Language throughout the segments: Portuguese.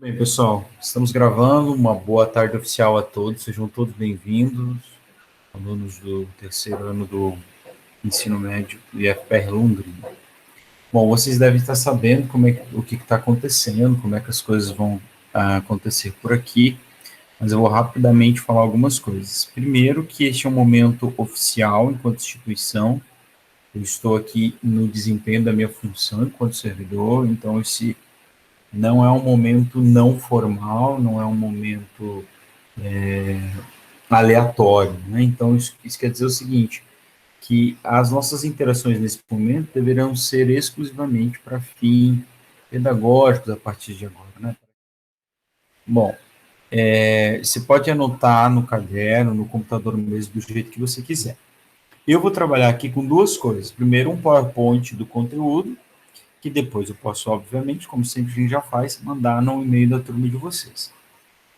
Bem, pessoal, estamos gravando. Uma boa tarde oficial a todos. Sejam todos bem-vindos, alunos do terceiro ano do ensino médio do IFPR Londrina. Bom, vocês devem estar sabendo o que está acontecendo, como é que as coisas vão acontecer por aqui, mas eu vou rapidamente falar algumas coisas. Primeiro, que este é um momento oficial enquanto instituição. Eu estou aqui no desempenho da minha função enquanto servidor, então esse não é um momento não formal, não é um momento aleatório, né? Então, isso quer dizer o seguinte, que as nossas interações nesse momento deverão ser exclusivamente para fins pedagógicos a partir de agora, né? Bom, você pode anotar no caderno, no computador mesmo, do jeito que você quiser. Eu vou trabalhar aqui com duas coisas. Primeiro, um PowerPoint do conteúdo, que depois eu posso, obviamente, como sempre a gente já faz, mandar no e-mail da turma de vocês.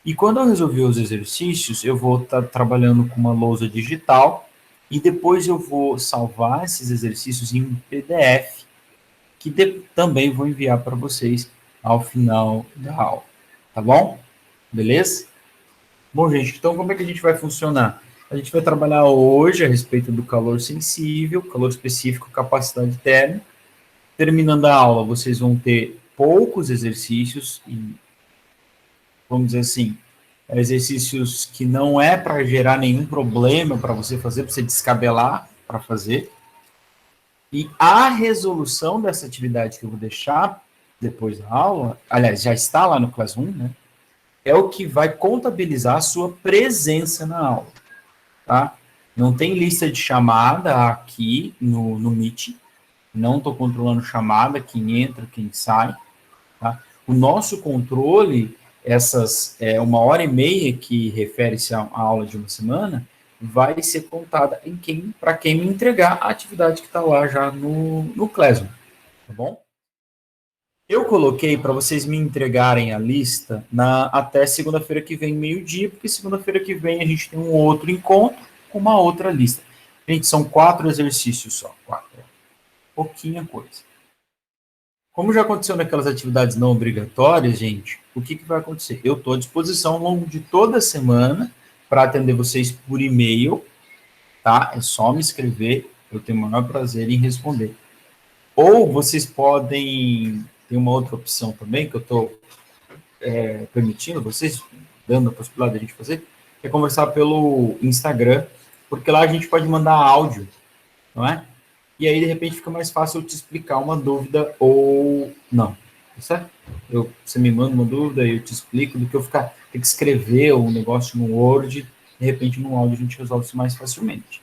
E quando eu resolver os exercícios, eu vou estar trabalhando com uma lousa digital e depois eu vou salvar esses exercícios em um PDF, que também vou enviar para vocês ao final da aula. Tá bom? Beleza? Bom, gente, então como é que a gente vai funcionar? A gente vai trabalhar hoje a respeito do calor sensível, calor específico, capacidade térmica. Terminando a aula, vocês vão ter poucos exercícios e, vamos dizer assim, exercícios que não é para gerar nenhum problema para você fazer, para você descabelar para fazer. E a resolução dessa atividade que eu vou deixar depois da aula, aliás, já está lá no Classroom, né? É o que vai contabilizar a sua presença na aula, tá? Não tem lista de chamada aqui no Meet, não estou controlando chamada, quem entra, quem sai, tá? O nosso controle, essas 1h30 que refere-se à aula de uma semana, vai ser contada para quem me entregar a atividade que está lá já no Classroom, tá bom? Eu coloquei para vocês me entregarem a lista até segunda-feira que vem, meio-dia, porque segunda-feira que vem a gente tem um outro encontro com uma outra lista. Gente, são 4 exercícios só, 4. Pouquinha coisa. Como já aconteceu naquelas atividades não obrigatórias, gente, o que vai acontecer? Eu estou à disposição ao longo de toda a semana para atender vocês por e-mail, tá? É só me escrever, eu tenho o maior prazer em responder. Ou vocês podem, tem uma outra opção também, que eu estou permitindo vocês, dando a possibilidade de a gente fazer, é conversar pelo Instagram, porque lá a gente pode mandar áudio, não é? E aí, de repente, fica mais fácil eu te explicar uma dúvida ou não, certo? Você me manda uma dúvida e eu te explico, do que eu ter que escrever um negócio no Word, de repente, no áudio a gente resolve isso mais facilmente.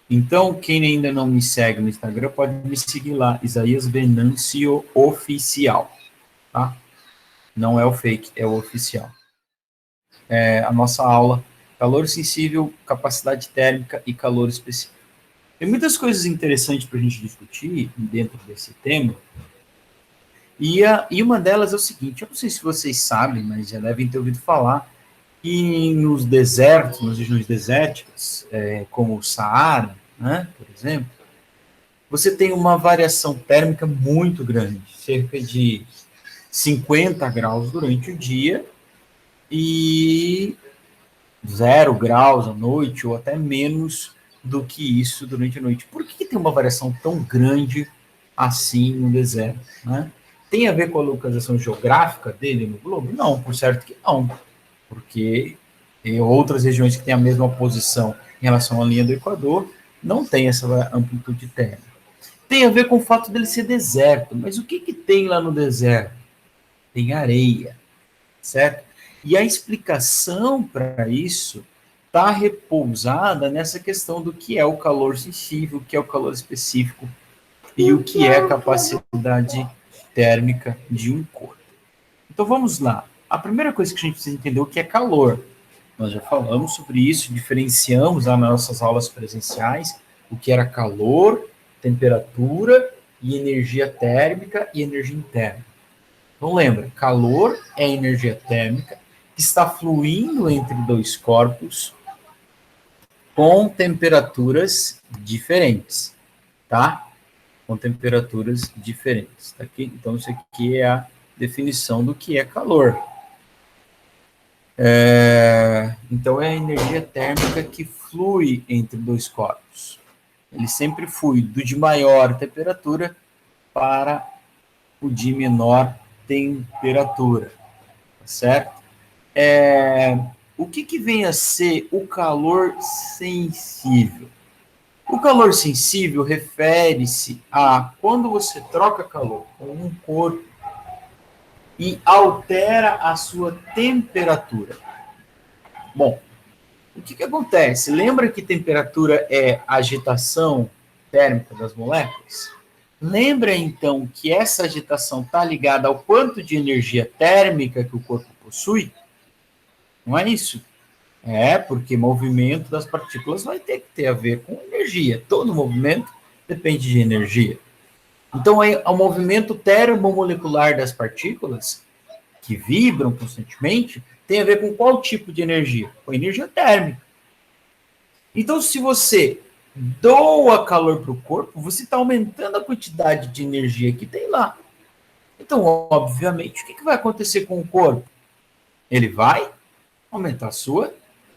Então, quem ainda não me segue no Instagram, pode me seguir lá, Isaías Venâncio Oficial, tá? Não é o fake, é o oficial. A nossa aula, calor sensível, capacidade térmica e calor específico. Tem muitas coisas interessantes para a gente discutir dentro desse tema, e uma delas é o seguinte, eu não sei se vocês sabem, mas já devem ter ouvido falar, que nos desertos, nas regiões desérticas, como o Saara, né, por exemplo, você tem uma variação térmica muito grande, cerca de 50 graus durante o dia e 0 graus à noite, ou até menos do que isso durante a noite. Por que tem uma variação tão grande assim no deserto, né? Tem a ver com a localização geográfica dele no globo? Não, por certo que não, porque outras regiões que têm a mesma posição em relação à linha do Equador não tem essa amplitude térmica. Tem a ver com o fato dele ser deserto, mas o que tem lá no deserto? Tem areia, certo? E a explicação para isso está repousada nessa questão do que é o calor sensível, o que é o calor específico e o que é a capacidade térmica de um corpo. Então vamos lá. A primeira coisa que a gente precisa entender é o que é calor. Nós já falamos sobre isso, diferenciamos nas nossas aulas presenciais o que era calor, temperatura e energia térmica e energia interna. Então lembra, calor é energia térmica que está fluindo entre dois corpos com temperaturas diferentes, tá? Com temperaturas diferentes. Tá aqui? Então isso aqui é a definição do que é calor. Então, é a energia térmica que flui entre dois corpos. Ele sempre flui do de maior temperatura para o de menor temperatura, certo? O que vem a ser o calor sensível? O calor sensível refere-se a quando você troca calor com um corpo e altera a sua temperatura. Bom, o que acontece? Lembra que temperatura é agitação térmica das moléculas? Lembra, então, que essa agitação está ligada ao quanto de energia térmica que o corpo possui? Não é isso? Porque movimento das partículas vai ter que ter a ver com energia. Todo movimento depende de energia. Então, o movimento termomolecular das partículas, que vibram constantemente, tem a ver com qual tipo de energia? Com energia térmica. Então, se você doa calor para o corpo, você está aumentando a quantidade de energia que tem lá. Então, obviamente, o que vai acontecer com o corpo? Ele vai aumentar a sua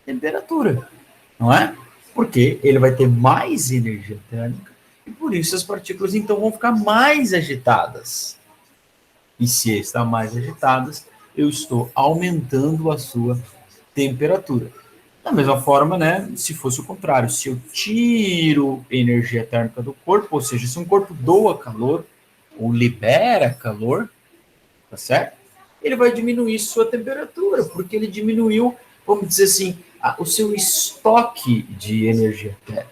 temperatura, não é? Porque ele vai ter mais energia térmica e por isso as partículas então vão ficar mais agitadas. E se estão mais agitadas, eu estou aumentando a sua temperatura. Da mesma forma, né, se fosse o contrário, se eu tiro energia térmica do corpo, ou seja, se um corpo doa calor ou libera calor, tá certo? Ele vai diminuir sua temperatura, porque ele diminuiu, vamos dizer assim, o seu estoque de energia térmica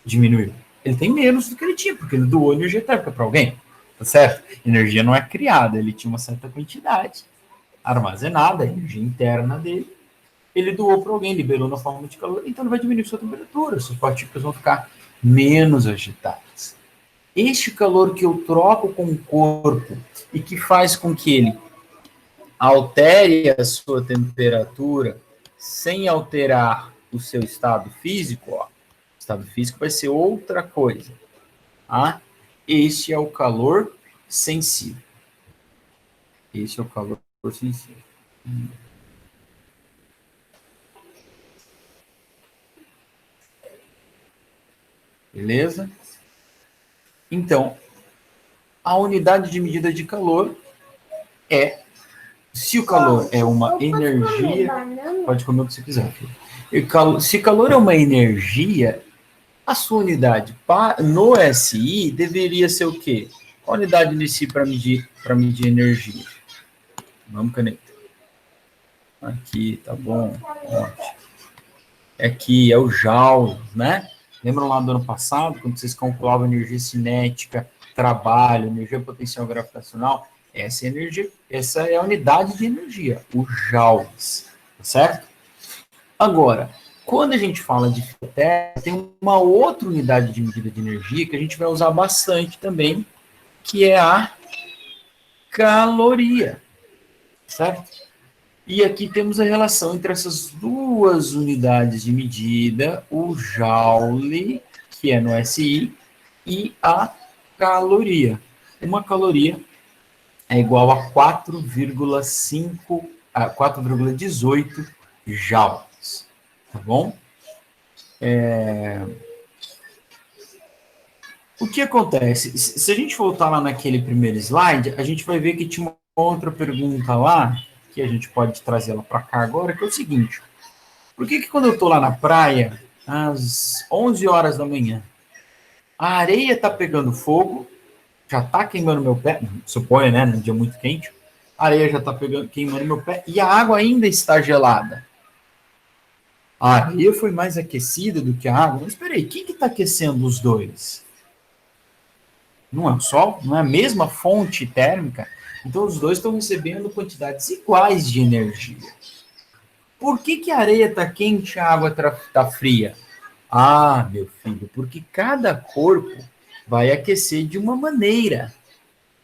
diminuiu. Ele tem menos do que ele tinha, porque ele doou energia térmica para alguém, tá certo? Energia não é criada, ele tinha uma certa quantidade armazenada, a energia interna dele, ele doou para alguém, liberou na forma de calor, então ele vai diminuir sua temperatura, suas partículas vão ficar menos agitadas. Este calor que eu troco com o corpo e que faz com que ele altere a sua temperatura sem alterar o seu estado físico, ó, o estado físico vai ser outra coisa. Tá? Este é o calor sensível. Este é o calor sensível. Beleza? Então, a unidade de medida de calor é, se o calor é uma energia, pode comer o que você quiser, filho. Se calor é uma energia, a sua unidade no SI deveria ser o quê? Qual a unidade no SI para medir energia? Vamos, caneta. Aqui, tá bom. Ótimo. Aqui é o Joule, né? Lembram lá do ano passado, quando vocês calculavam energia cinética, trabalho, energia potencial gravitacional? Essa é a energia, essa é a unidade de energia, o joules, tá certo? Agora, quando a gente fala de térmica, tem uma outra unidade de medida de energia que a gente vai usar bastante também, que é a caloria, certo? E aqui temos a relação entre essas duas unidades de medida, o joule, que é no SI, e a caloria. Uma caloria é igual a 4,5 a 4,18 joules, tá bom? O que acontece? Se a gente voltar lá naquele primeiro slide, a gente vai ver que tinha uma outra pergunta lá, que a gente pode trazer ela para cá agora, que é o seguinte: por que quando eu estou lá na praia, às 11 horas da manhã, a areia está pegando fogo, já está queimando meu pé, suponho, né, num dia muito quente, a areia já está queimando meu pé e a água ainda está gelada? A areia foi mais aquecida do que a água? Mas espera aí, quem que está aquecendo os dois? Não é o Sol? Não é a mesma fonte térmica? Então, os dois estão recebendo quantidades iguais de energia. Por que a areia está quente e a água está fria? Ah, meu filho, porque cada corpo vai aquecer de uma maneira.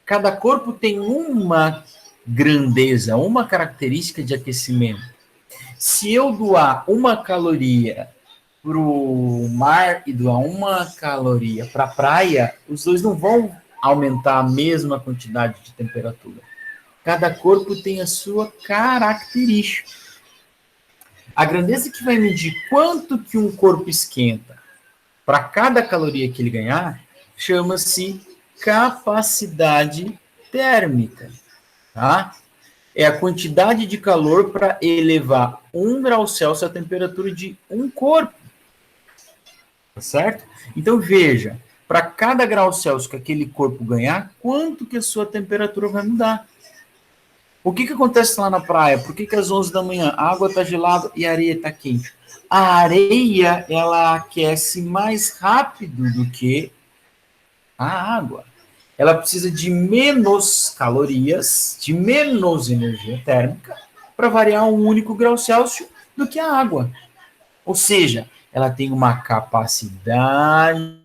Cada corpo tem uma grandeza, uma característica de aquecimento. Se eu doar uma caloria para o mar e doar uma caloria para a praia, os dois não vão aumentar a mesma quantidade de temperatura. Cada corpo tem a sua característica. A grandeza que vai medir quanto que um corpo esquenta para cada caloria que ele ganhar chama-se capacidade térmica, tá? É a quantidade de calor para elevar 1 grau Celsius a temperatura de um corpo, tá certo? Então veja, para cada grau Celsius que aquele corpo ganhar, quanto que a sua temperatura vai mudar? O que acontece lá na praia? Por que às 11 da manhã a água está gelada e a areia está quente? A areia, ela aquece mais rápido do que a água. Ela precisa de menos calorias, de menos energia térmica, para variar um único grau Celsius do que a água. Ou seja, ela tem uma capacidade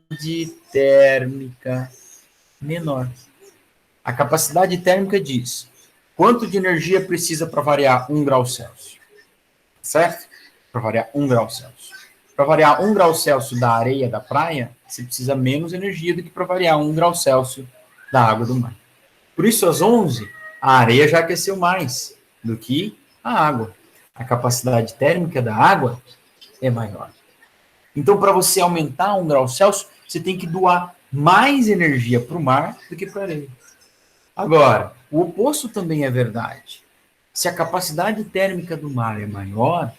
térmica menor. A capacidade térmica diz quanto de energia precisa para variar 1 grau Celsius. Certo? Para variar 1 grau Celsius. Para variar 1 grau Celsius da areia da praia, você precisa menos energia do que para variar 1 grau Celsius da água do mar. Por isso, às 11, a areia já aqueceu mais do que a água. A capacidade térmica da água é maior. Então, para você aumentar 1 grau Celsius, você tem que doar mais energia para o mar do que para a areia. Agora, o oposto também é verdade. Se a capacidade térmica do mar é maior,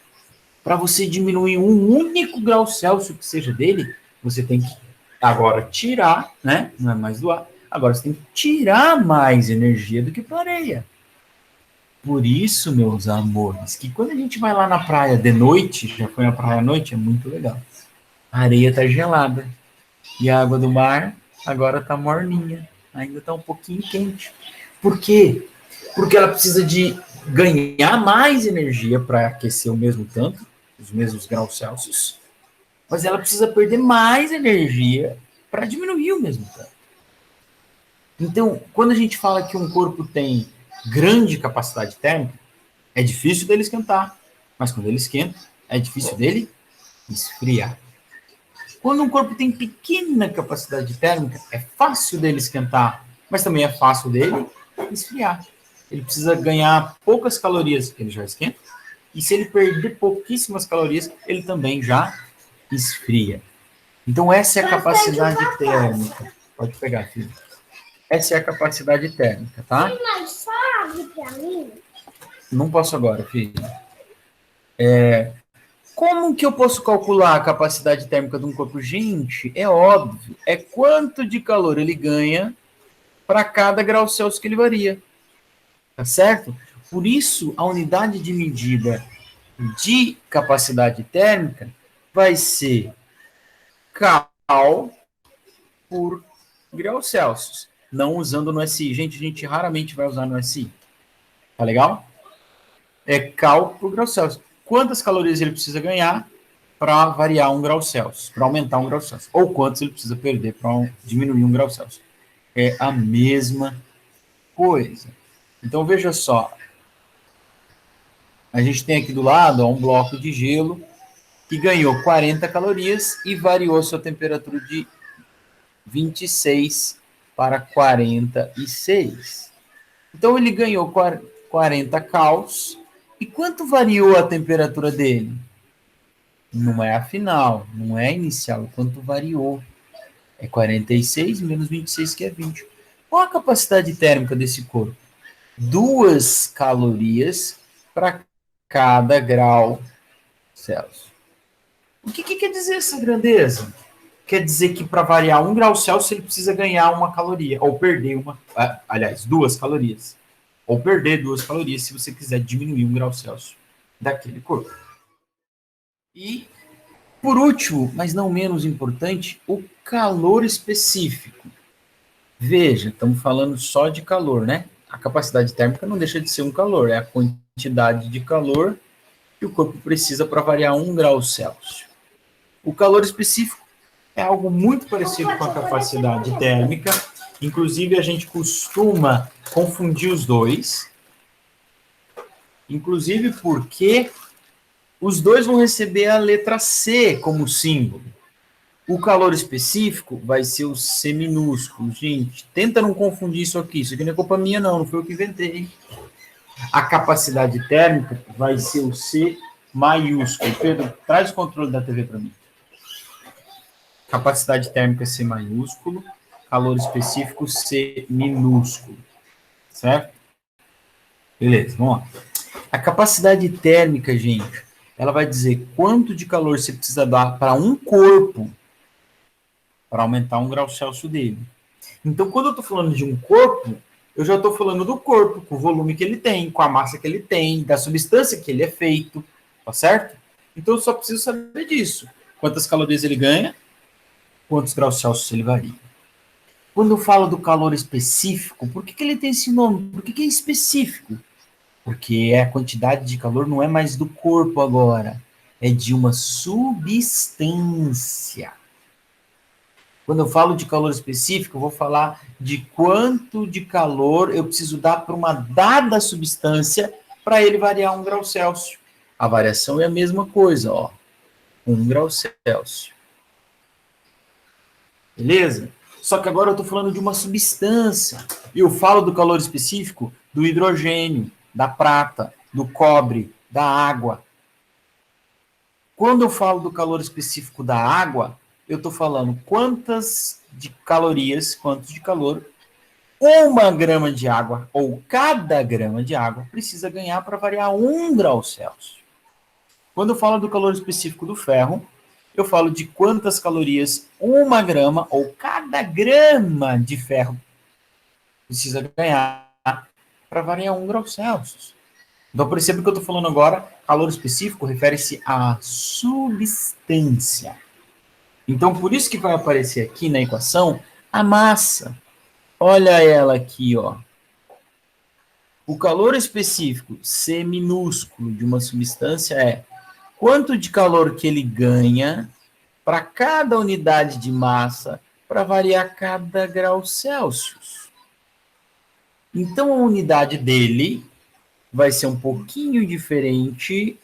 para você diminuir um único grau Celsius que seja dele, você tem que agora tirar, né? Não é mais doar. Agora você tem que tirar mais energia do que para a areia. Por isso, meus amores, que quando a gente vai lá na praia de noite, já foi na praia à noite, é muito legal. A areia está gelada. E a água do mar agora está morninha. Ainda está um pouquinho quente. Por quê? Porque ela precisa de ganhar mais energia para aquecer o mesmo tanto, os mesmos graus Celsius, mas ela precisa perder mais energia para diminuir o mesmo tanto. Então, quando a gente fala que um corpo tem grande capacidade térmica, é difícil dele esquentar, mas quando ele esquenta, é difícil dele esfriar. Quando um corpo tem pequena capacidade térmica, é fácil dele esquentar, mas também é fácil dele esfriar. Ele precisa ganhar poucas calorias, ele já esquenta, e se ele perder pouquíssimas calorias, ele também já esfria. Então, essa é a capacidade térmica. Pode pegar, filho. Essa é a capacidade térmica, tá? Tem mais chave para mim? Não posso agora, filho. Como que eu posso calcular a capacidade térmica de um corpo? Gente, é óbvio. É quanto de calor ele ganha para cada grau Celsius que ele varia. Tá certo? Por isso, a unidade de medida de capacidade térmica vai ser cal por grau Celsius. Não usando no SI. Gente, a gente raramente vai usar no SI. Tá legal? É cal por grau Celsius. Quantas calorias ele precisa ganhar para variar 1 grau Celsius, para aumentar 1 grau Celsius? Ou quantos ele precisa perder para diminuir 1 grau Celsius? É a mesma coisa. Então, veja só. A gente tem aqui do lado um bloco de gelo que ganhou 40 calorias e variou sua temperatura de 26 para 46. Então, ele ganhou 40 cals. E quanto variou a temperatura dele? Não é a final, não é a inicial. Quanto variou? É 46 menos 26, que é 20. Qual a capacidade térmica desse corpo? 2 calorias para cada grau Celsius. O que quer dizer essa grandeza? Quer dizer que para variar 1 grau Celsius ele precisa ganhar 1 caloria, ou perder aliás, 2 calorias. Ou perder 2 calorias se você quiser diminuir 1 grau Celsius daquele corpo. E, por último, mas não menos importante, o calor específico. Veja, estamos falando só de calor, né? A capacidade térmica não deixa de ser um calor, é a quantidade de calor que o corpo precisa para variar 1 grau Celsius. O calor específico é algo muito parecido com a capacidade térmica, inclusive a gente costuma confundir os dois, inclusive porque os dois vão receber a letra C como símbolo. O calor específico vai ser o C minúsculo. Gente, tenta não confundir isso aqui. Isso aqui não é culpa minha, não. Não foi eu que inventei. A capacidade térmica vai ser o C maiúsculo. Pedro, traz o controle da TV para mim. Capacidade térmica C maiúsculo. Calor específico C minúsculo. Certo? Beleza, vamos lá. A capacidade térmica, gente, ela vai dizer quanto de calor você precisa dar para um corpo para aumentar 1 grau Celsius dele. Então, quando eu estou falando de um corpo, eu já estou falando do corpo, com o volume que ele tem, com a massa que ele tem, da substância que ele é feito, tá certo? Então, eu só preciso saber disso. Quantas calorias ele ganha, quantos graus Celsius ele varia. Quando eu falo do calor específico, por que ele tem esse nome? Por que é específico? Porque a quantidade de calor não é mais do corpo agora, é de uma substância. Quando eu falo de calor específico, eu vou falar de quanto de calor eu preciso dar para uma dada substância para ele variar 1 grau Celsius. A variação é a mesma coisa, ó. 1 grau Celsius. Beleza? Só que agora eu estou falando de uma substância. Eu falo do calor específico do hidrogênio, da prata, do cobre, da água. Quando eu falo do calor específico da água, eu estou falando quantas de calorias, quanto de calor, 1 grama de água, ou cada grama de água, precisa ganhar para variar 1 grau Celsius. Quando eu falo do calor específico do ferro, eu falo de quantas calorias 1 grama, ou cada grama de ferro, precisa ganhar para variar 1 grau Celsius. Então, perceba que eu estou falando agora, calor específico refere-se à substância. Então, por isso que vai aparecer aqui na equação a massa. Olha ela aqui, ó. O calor específico, C minúsculo, de uma substância é quanto de calor que ele ganha para cada unidade de massa para variar cada grau Celsius. Então, a unidade dele vai ser um pouquinho diferente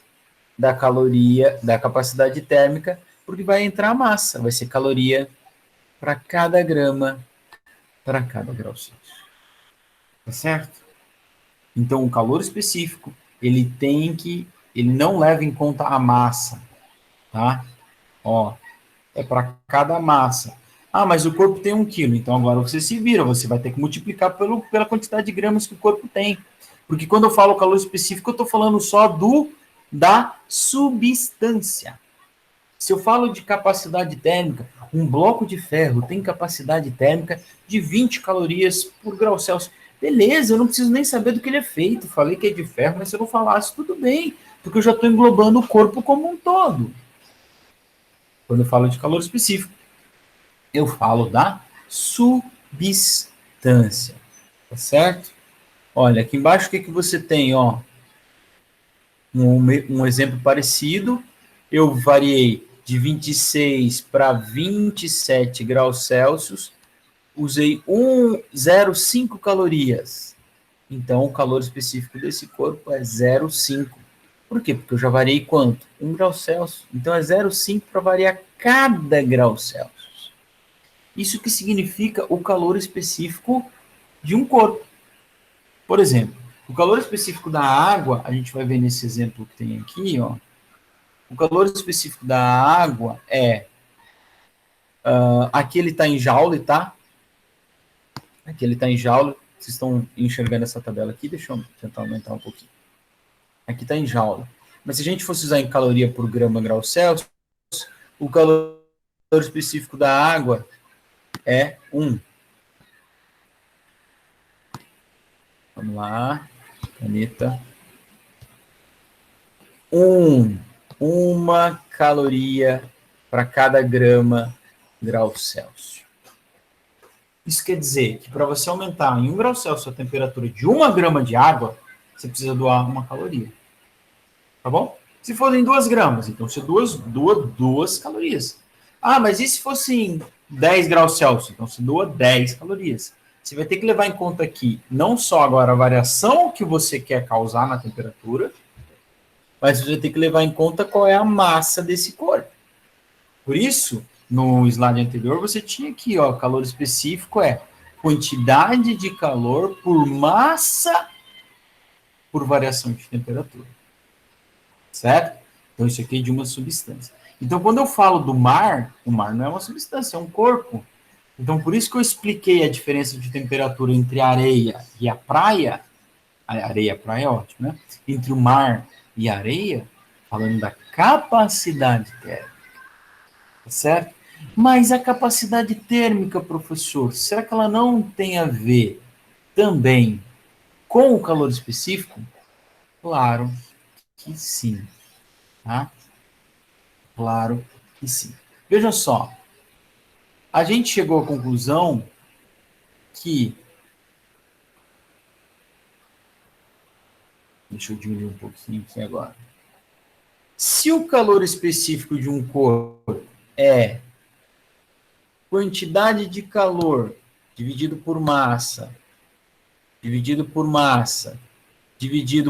da caloria, da capacidade térmica, porque vai entrar a massa, vai ser caloria para cada grama, para cada grau Celsius. Tá certo? Então, o calor específico, ele não leva em conta a massa, tá? Ó, é para cada massa. Ah, mas o corpo tem 1 quilo, então agora você se vira, você vai ter que multiplicar pela quantidade de gramas que o corpo tem. Porque quando eu falo calor específico, eu estou falando só da substância. Se eu falo de capacidade térmica, um bloco de ferro tem capacidade térmica de 20 calorias por grau Celsius. Beleza, eu não preciso nem saber do que ele é feito. Falei que é de ferro, mas se eu não falasse, tudo bem, porque eu já estou englobando o corpo como um todo. Quando eu falo de calor específico, eu falo da substância. Tá certo? Olha, aqui embaixo o que você tem, ó? Um exemplo parecido. Eu variei de 26 para 27 graus Celsius. Usei 0,5 calorias. Então, o calor específico desse corpo é 0,5. Por quê? Porque eu já variei quanto? 1 grau Celsius. Então, é 0,5 para variar cada grau Celsius. Isso que significa o calor específico de um corpo. Por exemplo, o calor específico da água, a gente vai ver nesse exemplo que tem aqui, ó. O calor específico da água é... aqui ele está em joule, tá? Aqui ele está em joule. Vocês estão enxergando essa tabela aqui? Deixa eu tentar aumentar um pouquinho. Aqui está em joule. Mas se a gente fosse usar em caloria por grama grau Celsius, o calor específico da água é 1. Vamos lá. Caneta. 1 caloria para cada grama grau Celsius. Isso quer dizer que para você aumentar em 1 grau Celsius a temperatura de 1 grama de água, você precisa doar 1 caloria. Tá bom? Se for em 2 gramas, então você doa 2 calorias. Ah, mas e se fosse em 10 graus Celsius? Então você doa 10 calorias. Você vai ter que levar em conta aqui não só agora a variação que você quer causar na temperatura, mas você vai ter que levar em conta qual é a massa desse corpo. Por isso no slide anterior, você tinha aqui, ó, calor específico é quantidade de calor por massa por variação de temperatura. Certo? Então, isso aqui é de uma substância. Então, quando eu falo do mar, o mar não é uma substância, é um corpo. Então, por isso que eu expliquei a diferença de temperatura entre a areia e a praia. A areia e a praia é ótimo, né? Entre o mar e a areia, falando da capacidade térmica. Tá certo? Mas a capacidade térmica, professor, será que ela não tem a ver também com o calor específico? Claro que sim. Tá? Claro que sim. Veja só, a gente chegou à conclusão que... Deixa eu diminuir um pouquinho aqui agora. Se o calor específico de um corpo é quantidade de calor dividido por massa, dividido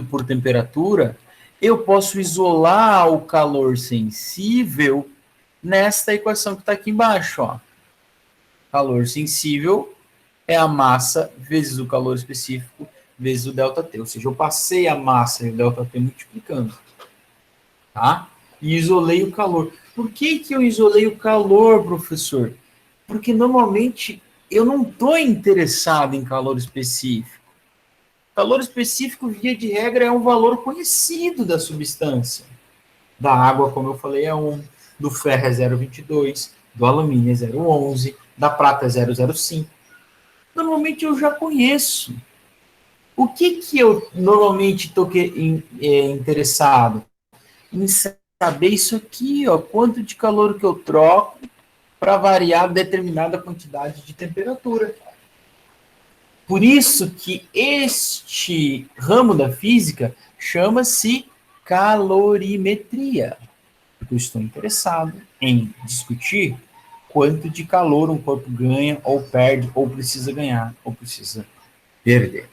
por temperatura, eu posso isolar o calor sensível nesta equação que está aqui embaixo. Ó. Calor sensível é a massa vezes o calor específico vezes o ΔT. Ou seja, eu passei a massa e o ΔT multiplicando. Tá? E isolei o calor. Por que eu isolei o calor, professor? Porque normalmente eu não estou interessado em calor específico. Calor específico, via de regra, é um valor conhecido da substância. Da água, como eu falei, é 1. Do ferro é 0,22. Do alumínio é 0,11. Da prata é 0,05. Normalmente eu já conheço. O que eu normalmente estou interessado? Em saber isso aqui, ó, quanto de calor que eu troco para variar determinada quantidade de temperatura. Por isso que este ramo da física chama-se calorimetria. Porque eu estou interessado em discutir quanto de calor um corpo ganha, ou perde, ou precisa ganhar, ou precisa perder.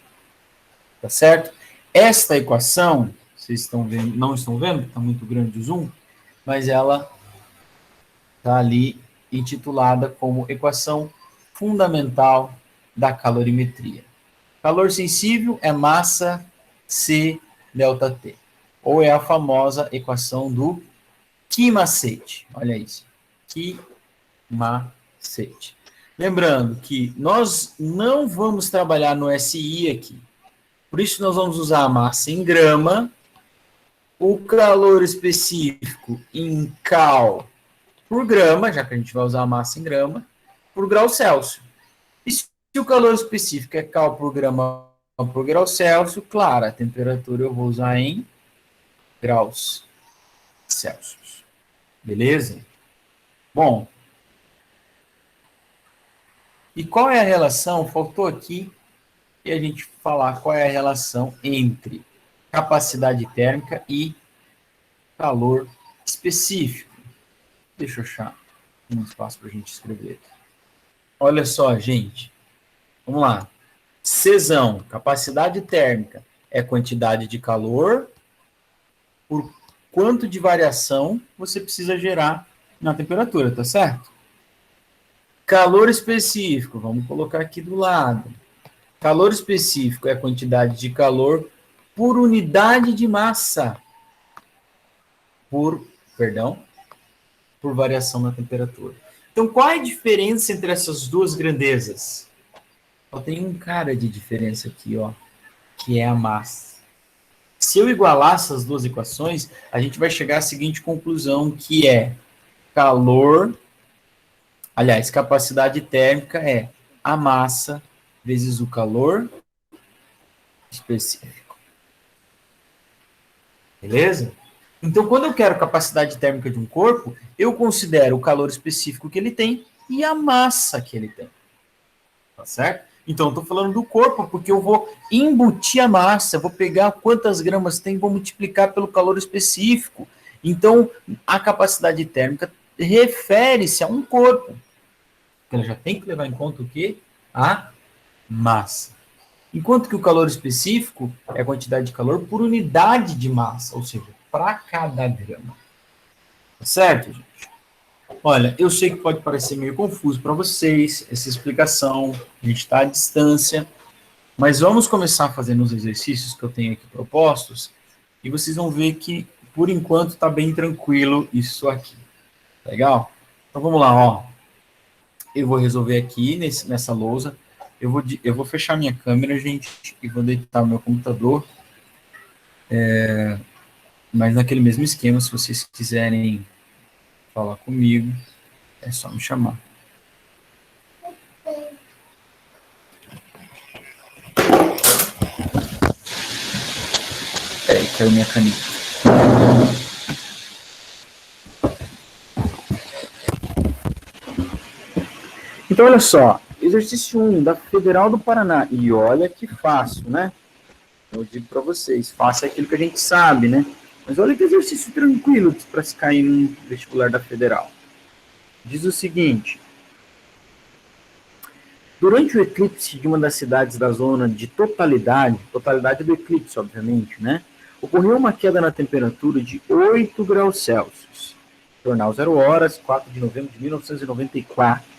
Tá certo? Esta equação, vocês estão vendo, não estão vendo, está muito grande o zoom, mas ela está ali intitulada como equação fundamental da calorimetria. Calor sensível é massa C ΔT, ou é a famosa equação do Key-Macete. Olha isso, Key-Macete. Lembrando que nós não vamos trabalhar no SI aqui, por isso nós vamos usar a massa em grama, o calor específico em cal por grama, já que a gente vai usar a massa em grama, por grau Celsius. E se o calor específico é cal por grama por grau Celsius, claro, a temperatura eu vou usar em graus Celsius. Beleza? Bom, e qual é a relação? Faltou aqui e a gente falar qual é a relação entre capacidade térmica e calor específico. Deixa eu achar um espaço para a gente escrever. Olha só, gente. Vamos lá. Czão, capacidade térmica, é quantidade de calor por quanto de variação você precisa gerar na temperatura, tá certo? Calor específico, vamos colocar aqui do lado. Calor específico é a quantidade de calor por unidade de massa. Por variação na temperatura. Então, qual é a diferença entre essas duas grandezas? Só tem um cara de diferença aqui, ó, que é a massa. Se eu igualar essas duas equações, a gente vai chegar à seguinte conclusão, que é capacidade térmica é a massa vezes o calor específico. Beleza? Então, quando eu quero capacidade térmica de um corpo, eu considero o calor específico que ele tem e a massa que ele tem. Tá certo? Então, eu estou falando do corpo, porque eu vou embutir a massa, vou pegar quantas gramas tem e vou multiplicar pelo calor específico. Então, a capacidade térmica refere-se a um corpo. Ela já tem que levar em conta o quê? A massa. Enquanto que o calor específico é a quantidade de calor por unidade de massa, ou seja, para cada grama. Tá certo, gente? Olha, eu sei que pode parecer meio confuso para vocês essa explicação, a gente está à distância, mas vamos começar fazendo os exercícios que eu tenho aqui propostos e vocês vão ver que, por enquanto, está bem tranquilo isso aqui. Legal? Então vamos lá, ó. Eu vou resolver aqui nessa lousa. Eu vou fechar minha câmera, gente, e vou deitar o meu computador. Mas naquele mesmo esquema, se vocês quiserem falar comigo, é só me chamar. Peraí, caiu minha caneta. Então, olha só. Exercício 1 da Federal do Paraná. E olha que fácil, né? Eu digo para vocês, fácil é aquilo que a gente sabe, né? Mas olha que exercício tranquilo para se cair no vestibular da Federal. Diz o seguinte: durante o eclipse de uma das cidades da zona de totalidade do eclipse, obviamente, né? Ocorreu uma queda na temperatura de 8 graus Celsius. Jornal 0 Horas, 4 de novembro de 1994.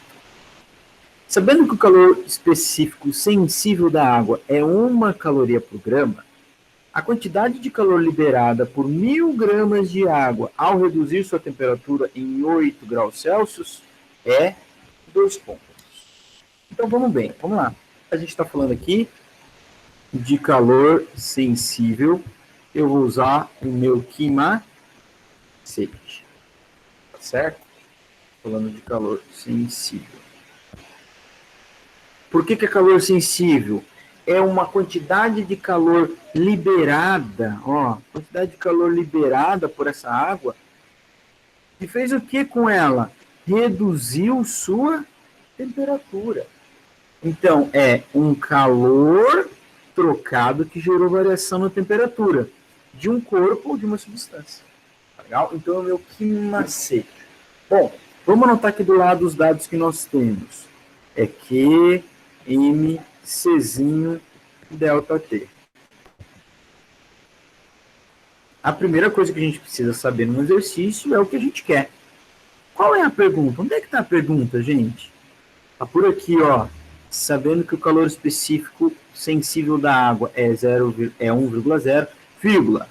Sabendo que o calor específico sensível da água é 1 caloria por grama, a quantidade de calor liberada por 1000 gramas de água ao reduzir sua temperatura em 8 graus Celsius é 2 pontos. Então vamos bem, vamos lá. A gente está falando aqui de calor sensível. Eu vou usar o meu quimacete, certo? Falando de calor sensível. Por que é calor sensível? É uma quantidade de calor liberada, ó, quantidade de calor liberada por essa água, e fez o que com ela? Reduziu sua temperatura. Então, é um calor trocado que gerou variação na temperatura de um corpo ou de uma substância. Legal? Então, é o meu quimacete. Bom, vamos anotar aqui do lado os dados que nós temos. É Q, M, Czinho, delta T. A primeira coisa que a gente precisa saber no exercício é o que a gente quer. Qual é a pergunta? Onde é que está a pergunta, gente? Está por aqui, ó. Sabendo que o calor específico sensível da água é 1,0, vírgula.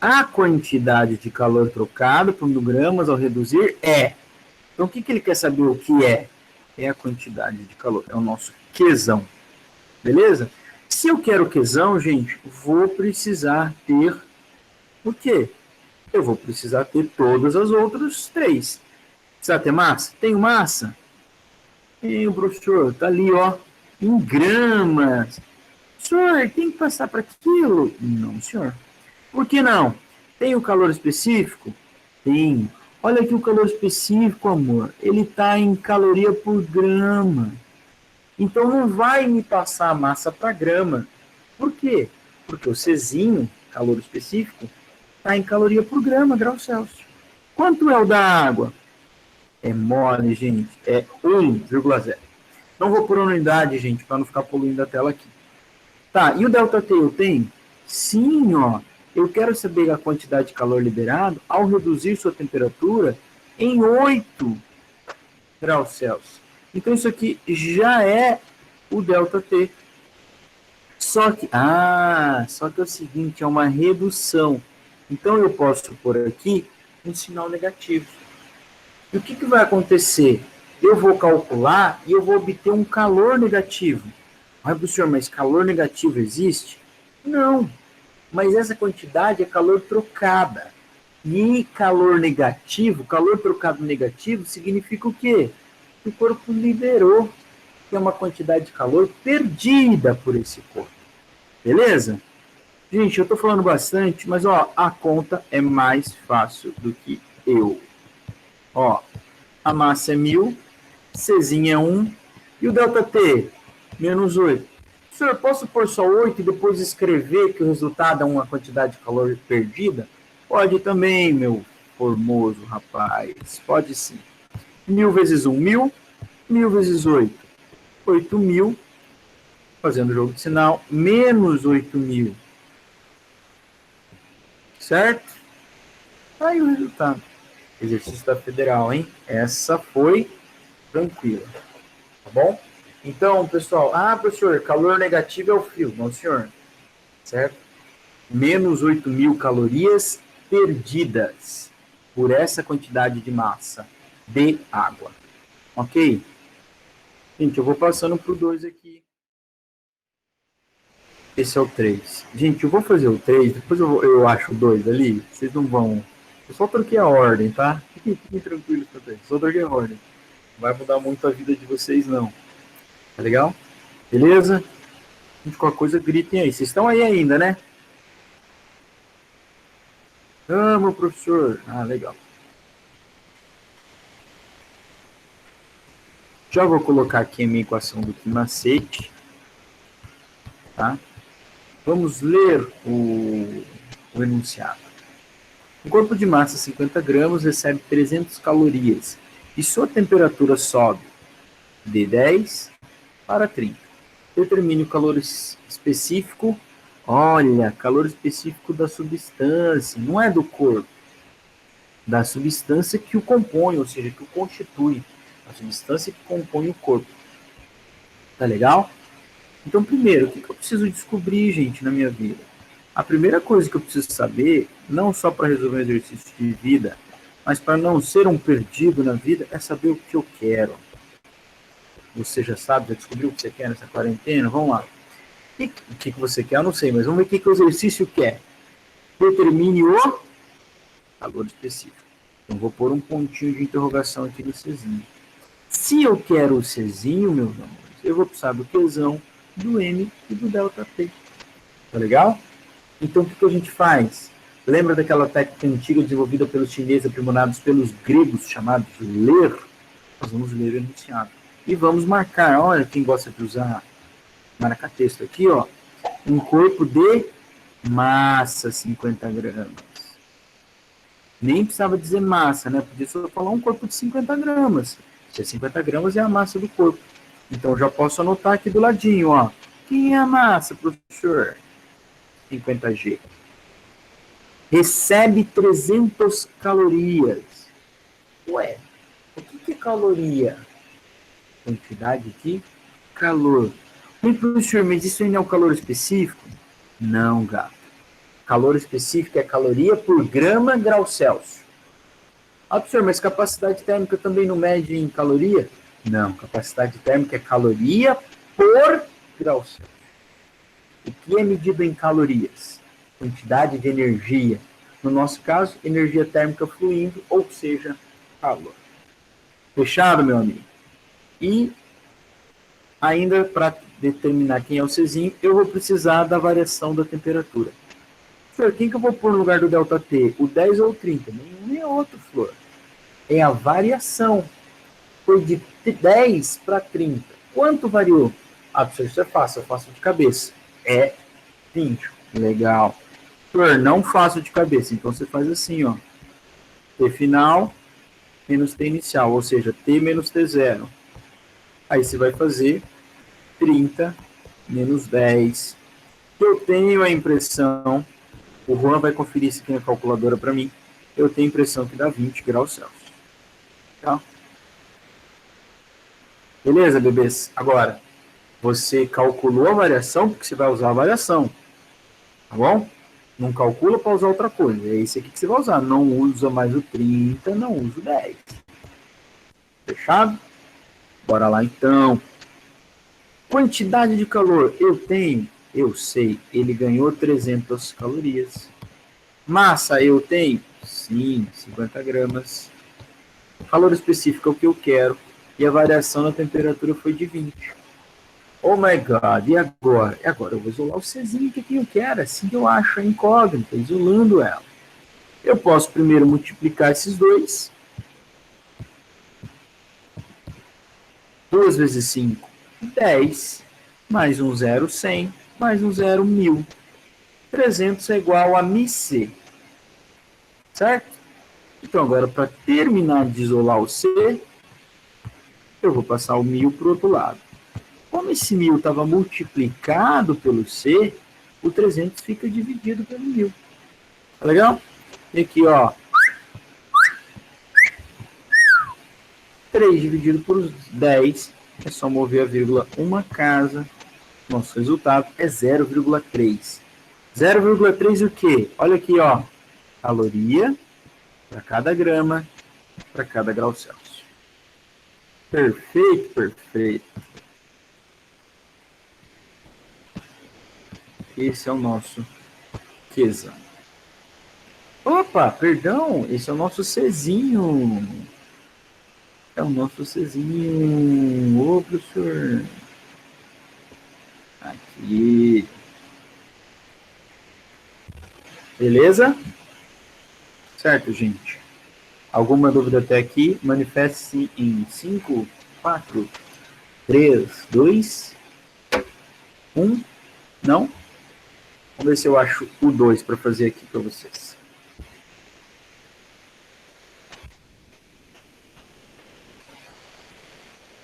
A quantidade de calor trocado por 1000 gramas ao reduzir é. Então, o que ele quer saber o que é? É a quantidade de calor. É o nosso Qzão. Beleza? Se eu quero Qzão, gente, vou precisar ter o quê? Eu vou precisar ter todas as outras 3. Precisa ter massa? Tenho massa? Tenho, professor. Tá ali, ó. Em gramas. Senhor, tem que passar para quilo? Não, senhor. Por que não? Tem o calor específico? Tem. Olha aqui o calor específico, amor. Ele está em caloria por grama. Então não vai me passar a massa para grama. Por quê? Porque o Czinho, calor específico, está em caloria por grama, graus Celsius. Quanto é o da água? É mole, gente. É 1,0. Não vou por unidade, gente, para não ficar poluindo a tela aqui. Tá, e o ΔT eu tenho? Sim, ó. Eu quero saber a quantidade de calor liberado ao reduzir sua temperatura em 8 graus Celsius. Então, isso aqui já é o ΔT. Só que é o seguinte, é uma redução. Então, eu posso pôr aqui um sinal negativo. E o que vai acontecer? Eu vou calcular e eu vou obter um calor negativo. Mas, professor, mas calor negativo existe? Não. Mas essa quantidade é calor trocada. E calor negativo, calor trocado negativo, significa o quê? Que o corpo liberou, que é uma quantidade de calor perdida por esse corpo. Beleza? Gente, eu tô falando bastante, mas ó, a conta é mais fácil do que eu. Ó, a massa é 1000, Czinho é 1, e o ΔT? Menos 8. Senhor, posso pôr só 8 e depois escrever que o resultado é uma quantidade de calor perdida? Pode também, meu formoso rapaz. Pode sim. 1000 vezes 1, 1000. 1000 vezes 8, 8000. Fazendo o jogo de sinal, menos 8000. Certo? Aí o resultado. Exercício da Federal, hein? Essa foi tranquila, tá bom? Então, pessoal, professor, calor negativo é o frio. Não, senhor, certo? Menos 8.000 calorias perdidas por essa quantidade de massa de água, ok? Gente, eu vou passando pro 2 aqui. Esse é o 3. Gente, eu vou fazer o 3, depois eu acho o 2 ali. Vocês não vão... Eu só troquei a ordem, tá? Fiquem tranquilos também. Só troquei a ordem. Não vai mudar muito a vida de vocês, não. Tá legal? Beleza? Gente, qualquer coisa, gritem aí. Vocês estão aí ainda, né? Meu professor. Legal. Já vou colocar aqui a minha equação do quimacete. Tá? Vamos ler o enunciado. Um corpo de massa 50 gramas recebe 300 calorias e sua temperatura sobe de 10 para 30. Determine o calor específico. Olha, calor específico da substância, não é do corpo. Da substância que o compõe, ou seja, que o constitui. A substância que compõe o corpo. Tá legal? Então, primeiro, o que eu preciso descobrir, gente, na minha vida? A primeira coisa que eu preciso saber, não só para resolver um exercício de vida, mas para não ser um perdido na vida, é saber o que eu quero. Você já sabe, já descobriu o que você quer nessa quarentena? Vamos lá. O que você quer? Eu não sei, mas vamos ver o que o exercício quer. Determine o calor específico. Então, vou pôr um pontinho de interrogação aqui no Czinho. Se eu quero o Czinho, meus amores, eu vou precisar do Qzão, do M e do ΔT. Tá legal? Então, o que a gente faz? Lembra daquela técnica antiga desenvolvida pelos chineses, aprimorados pelos gregos, chamado de ler? Nós vamos ler o enunciado. E vamos marcar, olha, quem gosta de usar marca-texto aqui, ó, um corpo de massa 50 gramas. Nem precisava dizer massa, né? Podia só falar um corpo de 50 gramas. Se é 50 gramas é a massa do corpo. Então, eu já posso anotar aqui do ladinho, ó. Quem é a massa, professor? 50G. Recebe 300 calorias. Ué, o que é caloria? Quantidade de calor. Mas, professor, mas isso aí não é o calor específico? Não, gato. Calor específico é caloria por grama grau Celsius. Professor, mas capacidade térmica também não mede em caloria? Não, capacidade térmica é caloria por grau Celsius. O que é medido em calorias? Quantidade de energia. No nosso caso, energia térmica fluindo, ou seja, calor. Fechado, meu amigo? E ainda para determinar quem é o Czinho, eu vou precisar da variação da temperatura. Flor, quem que eu vou pôr no lugar do ΔT? O 10 ou o 30? Nenhum nem outro, Flor. É a variação. Foi de 10 para 30. Quanto variou? Professor, isso é fácil, eu faço de cabeça. É 20. Legal. Flor, não faço de cabeça. Então você faz assim, ó. T final menos T inicial, ou seja, T menos T0. Aí você vai fazer 30 menos 10. Eu tenho a impressão, o Juan vai conferir isso aqui na calculadora para mim, eu tenho a impressão que dá 20 graus Celsius. Tá? Beleza, bebês? Agora, você calculou a variação, porque você vai usar a variação. Tá bom? Não calcula para usar outra coisa. É esse aqui que você vai usar. Não usa mais o 30, não usa o 10. Fechado? Bora lá, então. Quantidade de calor. Eu tenho, eu sei, ele ganhou 300 calorias. Massa, eu tenho? Sim, 50 gramas. Calor específico é o que eu quero. E a variação na temperatura foi de 20. Oh my God, e agora? E agora eu vou isolar o Czinho que eu quero, assim que eu acho a incógnita, isolando ela. Eu posso primeiro multiplicar esses dois. 2 vezes 5, 10. Mais um 0, 100. Mais um 0, 1000. 300 é igual a μC. Certo? Então, agora, para terminar de isolar o C, eu vou passar o 1000 para o outro lado. Como esse 1000 estava multiplicado pelo C, o 300 fica dividido pelo 1000. Tá legal? E aqui, ó. 3 dividido por 10, é só mover a vírgula uma casa. Nosso resultado é 0,3. 0,3 o quê? Olha aqui, ó. Caloria para cada grama, para cada grau Celsius. Perfeito, perfeito. Esse é o nosso Qzão. Opa, perdão, esse é o nosso Czinho. É o nosso Czinho. Ô, professor. Aqui. Beleza? Certo, gente. Alguma dúvida até aqui? Manifeste-se em 5, 4, 3, 2, 1. Não? Vamos ver se eu acho o 2 para fazer aqui para vocês.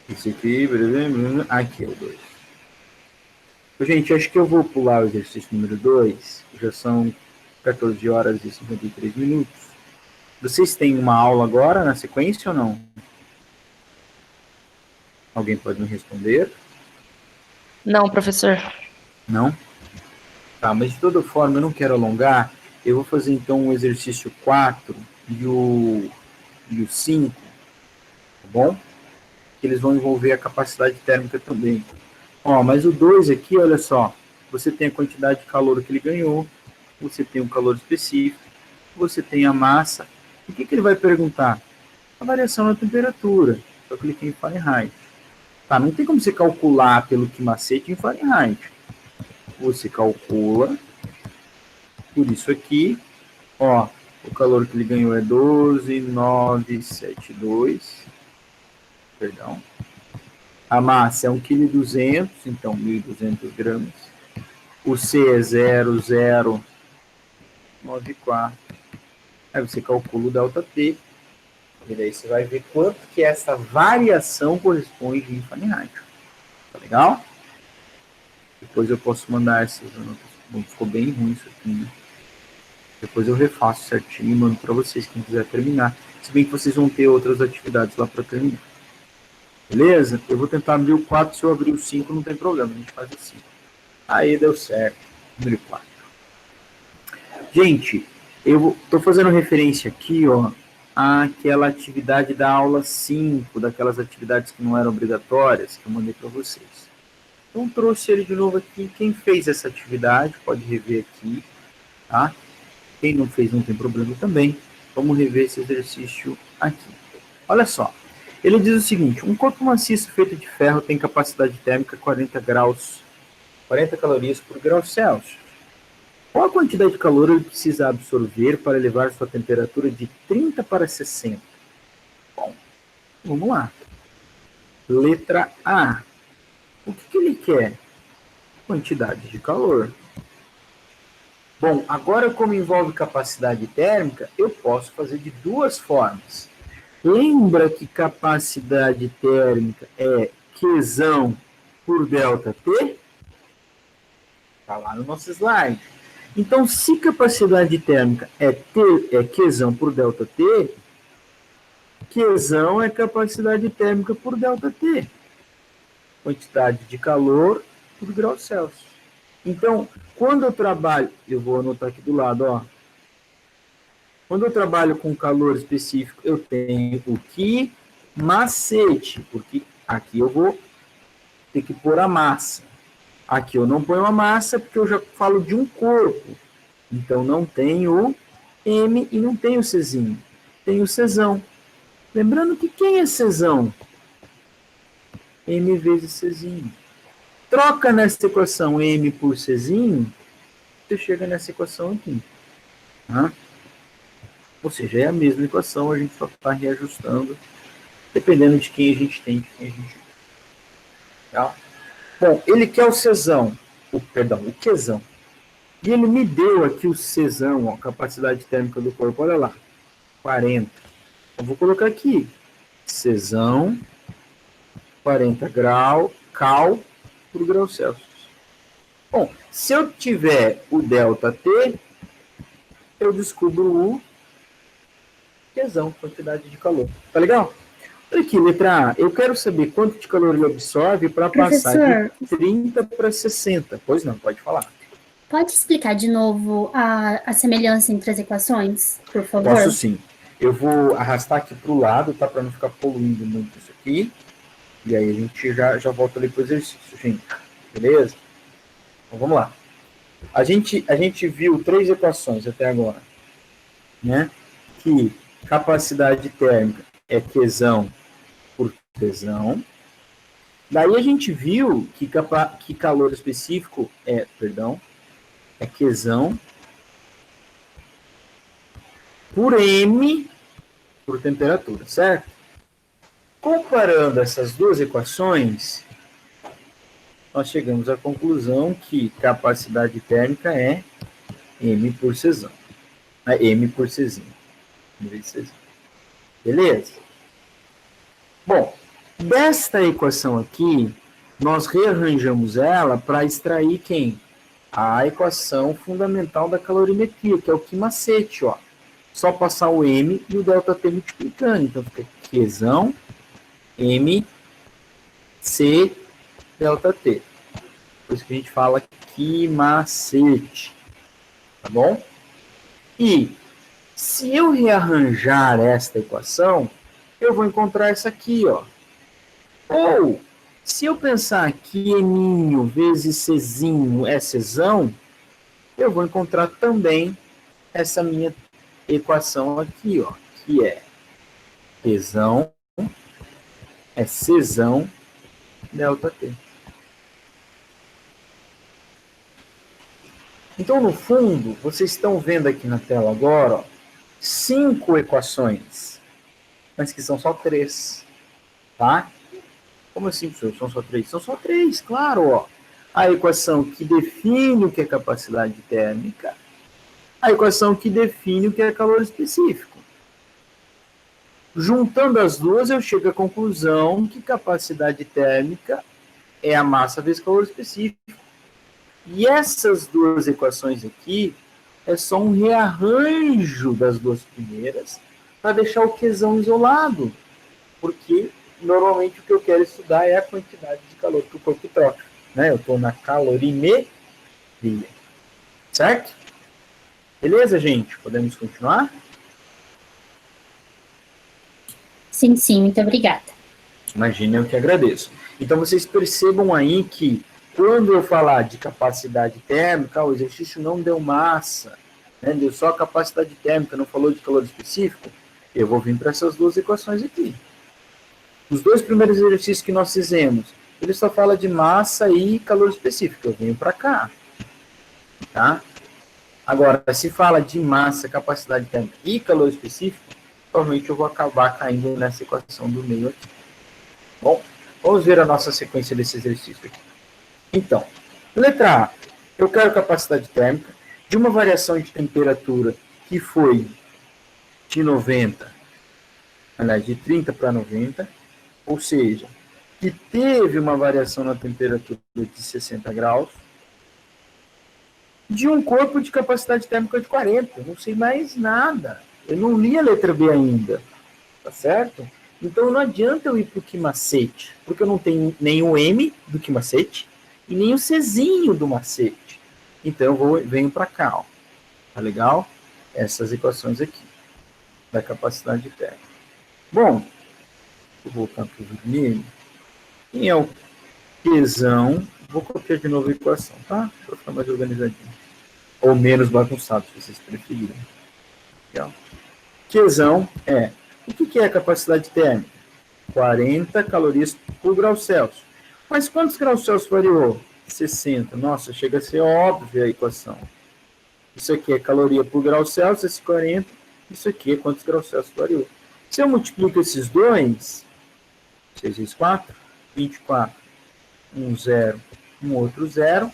Esse aqui, aqui é o 2. Gente, acho que eu vou pular o exercício número 2. Já são 14 horas e 53 minutos. Vocês têm uma aula agora na sequência ou não? Alguém pode me responder? Não, professor. Não? Tá, mas de toda forma, eu não quero alongar. Eu vou fazer então o exercício 4 e o 5, tá bom? Que eles vão envolver a capacidade térmica também. Ó, mas o 2 aqui, olha só, você tem a quantidade de calor que ele ganhou, você tem um calor específico, você tem a massa. O que ele vai perguntar? A variação na temperatura. Eu cliquei em Fahrenheit. Tá, não tem como você calcular pelo que macete em Fahrenheit. Você calcula por isso aqui, ó, o calor que ele ganhou é 12,972. Perdão. A massa é 1,2 kg, então 1.200 gramas. O C é 0,094. Aí você calcula o ΔT. E daí você vai ver quanto que essa variação corresponde em Fahrenheit. Tá legal? Depois eu posso mandar essas anotações. Ficou bem ruim isso aqui, né? Depois eu refaço certinho e mando para vocês, quem quiser terminar. Se bem que vocês vão ter outras atividades lá para terminar. Beleza? Eu vou tentar abrir o 4, se eu abrir o 5 não tem problema, a gente faz assim. Aí deu certo. Abri o 4. Gente, eu estou fazendo referência aqui, ó, àquela atividade da aula 5, daquelas atividades que não eram obrigatórias, que eu mandei para vocês. Então trouxe ele de novo aqui. Quem fez essa atividade pode rever aqui, tá? Quem não fez não tem problema também. Vamos rever esse exercício aqui. Olha só. Ele diz o seguinte: um corpo maciço feito de ferro tem capacidade térmica 40 calorias por grau Celsius. Qual a quantidade de calor ele precisa absorver para elevar sua temperatura de 30 para 60? Bom, vamos lá. Letra A. O que ele quer? Quantidade de calor. Bom, agora como envolve capacidade térmica, eu posso fazer de duas formas. Lembra que capacidade térmica é Qzão por ΔT? Está lá no nosso slide. Então, se capacidade térmica é Qzão por ΔT, Qzão é capacidade térmica por ΔT. Quantidade de calor por grau Celsius. Então, quando eu trabalho, eu vou anotar aqui do lado, ó. Quando eu trabalho com calor específico, eu tenho o que macete, porque aqui eu vou ter que pôr a massa. Aqui eu não ponho a massa, porque eu já falo de um corpo. Então, não tem o M e não tem o Czinho. Tem o Czão. Lembrando que quem é Czão? M vezes Czinho. Troca nessa equação M por Czinho, você chega nessa equação aqui. Tá? Ou seja, é a mesma equação, a gente só está reajustando, dependendo de quem a gente tem, de quem a gente... Tá? Bom, ele quer o Czão, o Qzão. E ele me deu aqui o Czão, ó, capacidade térmica do corpo, olha lá, 40. Eu vou colocar aqui, Czão, 40 graus, cal por grau Celsius. Bom, se eu tiver o ΔT, eu descubro o Qzão, quantidade de calor. Tá legal? Aqui, letra A. Eu quero saber quanto de calor ele absorve para passar de 30 para 60. Pois não, pode falar. Pode explicar de novo a semelhança entre as equações, por favor? Posso sim. Eu vou arrastar aqui para o lado, tá? Para não ficar poluindo muito isso aqui. E aí a gente já volta ali para o exercício, gente. Beleza? Então vamos lá. A gente viu 3 equações até agora, né? Que capacidade térmica é Qzão por Pzão. Daí a gente viu que calor específico é Qzão por M por temperatura, certo? Comparando essas duas equações, nós chegamos à conclusão que capacidade térmica é M por Czão. É M por Czinho. Beleza? Bom, desta equação aqui, nós rearranjamos ela para extrair quem? A equação fundamental da calorimetria, que é o Q-macete, ó. Só passar o M e o ΔT multiplicando. Então fica Qzão, M, C, ΔT. Por isso que a gente fala Q-macete. Tá bom? E se eu rearranjar esta equação, eu vou encontrar essa aqui, ó. Ou, se eu pensar que M vezes Czinho é Czão, eu vou encontrar também essa minha equação aqui, ó, que é Pzão é Czão ΔT. Então, no fundo, vocês estão vendo aqui na tela agora, ó, 5 equações, mas que são só 3, tá? Como assim, professor? São só 3? São só 3, claro, ó. A equação que define o que é capacidade térmica, a equação que define o que é calor específico. Juntando as duas, eu chego à conclusão que capacidade térmica é a massa vezes calor específico. E essas duas equações aqui é só um rearranjo das duas primeiras para deixar o Qzão isolado. Porque normalmente o que eu quero estudar é a quantidade de calor que o corpo troca. Né? Eu estou na calorimetria. Certo? Beleza, gente? Podemos continuar? Sim, muito obrigada. Imagina, eu que agradeço. Então, vocês percebam aí que quando eu falar de capacidade térmica, o exercício não deu massa, né? Deu só capacidade térmica, não falou de calor específico, eu vou vir para essas duas equações aqui. Os 2 primeiros exercícios que nós fizemos, ele só fala de massa e calor específico, eu venho para cá. Tá? Agora, se fala de massa, capacidade térmica e calor específico, provavelmente eu vou acabar caindo nessa equação do meio aqui. Bom, vamos ver a nossa sequência desse exercício aqui. Então, letra A, eu quero capacidade térmica de uma variação de temperatura que foi de 90, aliás, de 30 para 90, ou seja, que teve uma variação na temperatura de 60 graus, de um corpo de capacidade térmica de 40. Eu não sei mais nada. Eu não li a letra B ainda. Tá certo? Então não adianta eu ir para o Q-macete, porque eu não tenho nem o M do Q-macete e nem o Czinho do macete. Então eu venho para cá, ó. Tá legal? Essas equações aqui da capacidade térmica. Bom, vou voltar para o vermelho. Quem é o Qzão? Vou copiar de novo a equação, tá? Para ficar mais organizadinho. Ou menos bagunçado, se vocês preferirem. Legal. Qzão é... O que é a capacidade térmica? 40 calorias por grau Celsius. Mas quantos graus Celsius variou? 60. Nossa, chega a ser óbvia a equação. Isso aqui é caloria por grau Celsius, esse 40. Isso aqui é quantos graus Celsius variou. Se eu multiplico esses dois, 6 vezes 4, 24. Um zero, um outro zero.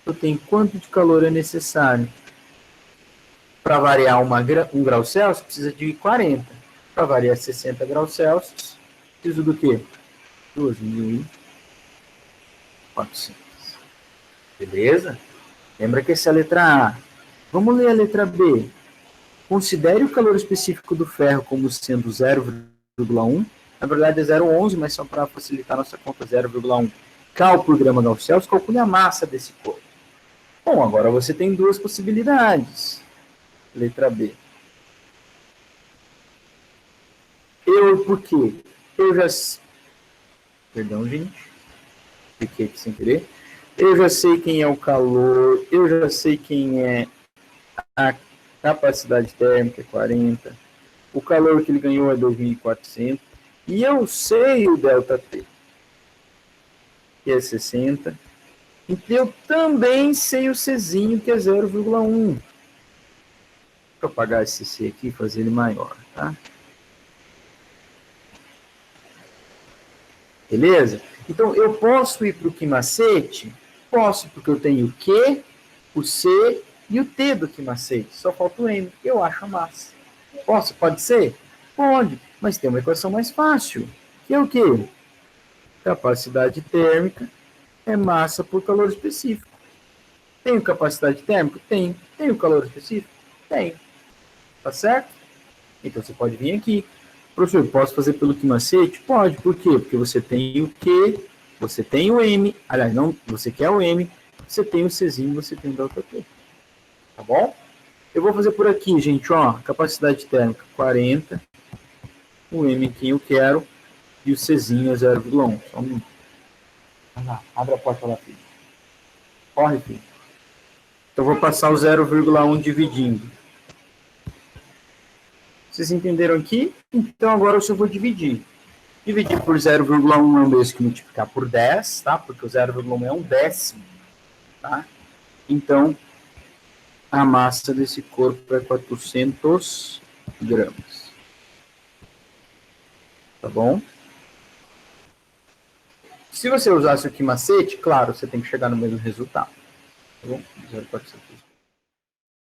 Eu tenho quanto de calor é necessário? Para variar um grau Celsius, precisa de 40. Para variar 60 graus Celsius, preciso do quê? 2.400. Beleza? Lembra que essa é a letra A. Vamos ler a letra B. Considere o calor específico do ferro como sendo 0,1 Na verdade é 0,11, mas só para facilitar nossa conta, 0,1. Cálculo por grama Gauss-Celsius, calcule a massa desse corpo. Bom, agora você tem duas possibilidades. Letra B. Por quê? Eu já... Perdão, gente. Fiquei aqui sem querer. Eu já sei quem é o calor, eu já sei quem é a capacidade térmica, 40. O calor que ele ganhou é 2.400. E eu sei o ΔT, que é 60. Então eu também sei o Czinho, que é 0,1. Deixa eu apagar esse C aqui e fazer ele maior, tá? Beleza? Então, eu posso ir para o quimacete? Posso, porque eu tenho o Q, o C e o T do quimacete. Só falta o M. Eu acho a massa. Posso? Pode ser? Pode. Mas tem uma equação mais fácil. Que é o quê? Capacidade térmica é massa por calor específico. Tenho capacidade térmica? Tenho. Tenho calor específico? Tenho. Tá certo? Então, você pode vir aqui. Professor, posso fazer pelo quimacete? Pode. Por quê? Porque você tem o Q, você tem o M. Aliás, não, você quer o M, você tem o Czinho, você tem o ΔT. Tá bom? Eu vou fazer por aqui, gente, ó. Capacidade térmica 40. O M quem eu quero. E o Czinho é 0,1. Só um minuto. Vai lá, abre a porta lá, filho. Corre, filho. Então, eu vou passar o 0,1 dividindo. Vocês entenderam aqui? Então, agora eu só vou dividir. Dividir por 0,1 é o mesmo que multiplicar por 10, tá? Porque o 0,1 é um décimo, tá? Então, a massa desse corpo é 400 gramas. Tá bom? Se você usasse o quimacete, claro, você tem que chegar no mesmo resultado. Tá bom? 0,400.